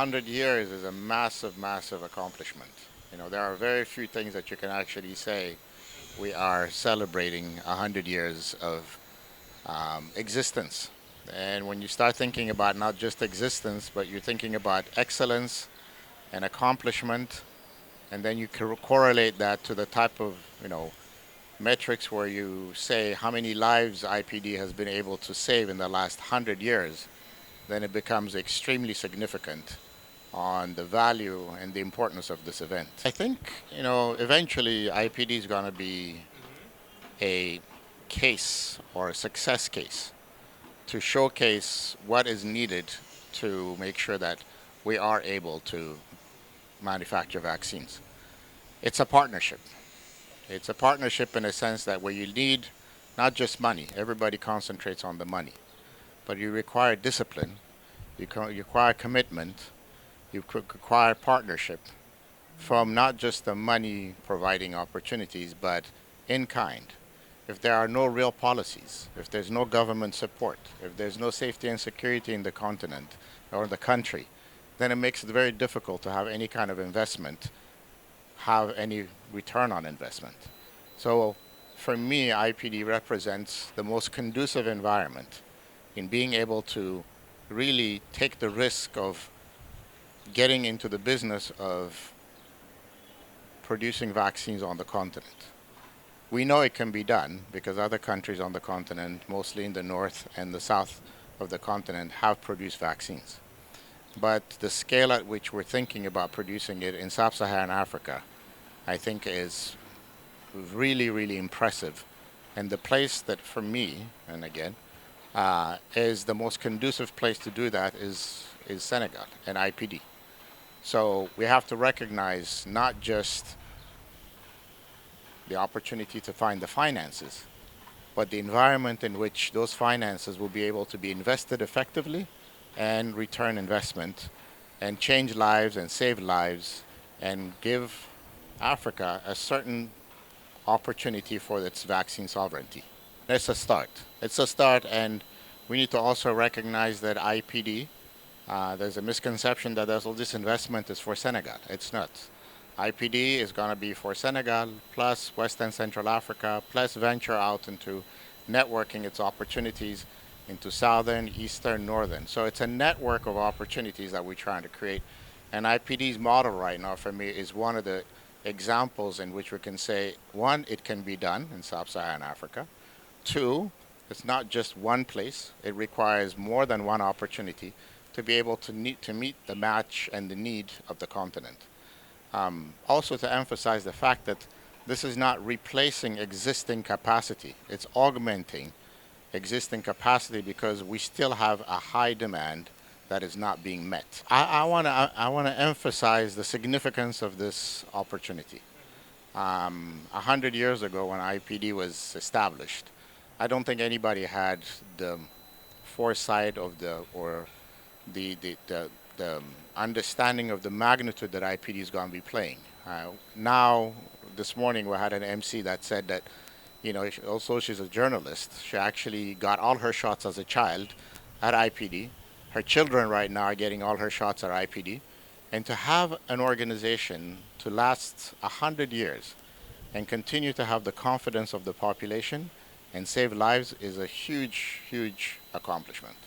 100 years is a massive, massive accomplishment. You know, there are very few things that you can actually say we are celebrating 100 years of existence. And when you start thinking about not just existence, but you're thinking about excellence and accomplishment, and then you correlate that to the type of, metrics where you say how many lives IPD has been able to save in the last 100 years, then it becomes extremely significant on the value and the importance of this event. I think, eventually IPD is going to be a case or a success case to showcase what is needed to make sure that we are able to manufacture vaccines. It's a partnership. It's a partnership in a sense that where you need not just money, everybody concentrates on the money, but you require discipline, you require commitment, you require partnership from not just the money providing opportunities, but in kind. If there are no real policies, if there's no government support, if there's no safety and security in the continent or the country, then it makes it very difficult to have any kind of investment, have any return on investment. So for me, IPD represents the most conducive environment in being able to really take the risk of getting into the business of producing vaccines on the continent. We know it can be done because other countries on the continent, mostly in the north and the south of the continent, have produced vaccines. But the scale at which we're thinking about producing it in sub-Saharan Africa, I think is really, really impressive. And the place that for me, and again, is the most conducive place to do that is Senegal and IPD. So we have to recognize not just the opportunity to find the finances, but the environment in which those finances will be able to be invested effectively and return investment and change lives and save lives and give Africa a certain opportunity for its vaccine sovereignty. It's a start. It's a start, and we need to also recognize that IPD, there's a misconception that all this investment is for Senegal. It's not. IPD is going to be for Senegal, plus West and Central Africa, plus venture out into networking its opportunities into southern, eastern, northern. So it's a network of opportunities that we're trying to create. And IPD's model right now for me is one of the examples in which we can say, one, it can be done in sub-Saharan Africa. Two, it's not just one place. It requires more than one opportunity to be able to meet the match and the need of the continent. Also to emphasize the fact that this is not replacing existing capacity. It's augmenting existing capacity because we still have a high demand that is not being met. I want to emphasize the significance of this opportunity. 100 years ago, when IPD was established, I don't think anybody had the foresight of the understanding of the magnitude that IPD is going to be playing. Now, this morning, we had an MC that said that, also she's a journalist. She actually got all her shots as a child at IPD. Her children right now are getting all her shots at IPD. And to have an organization to last 100 years and continue to have the confidence of the population and save lives is a huge, huge accomplishment.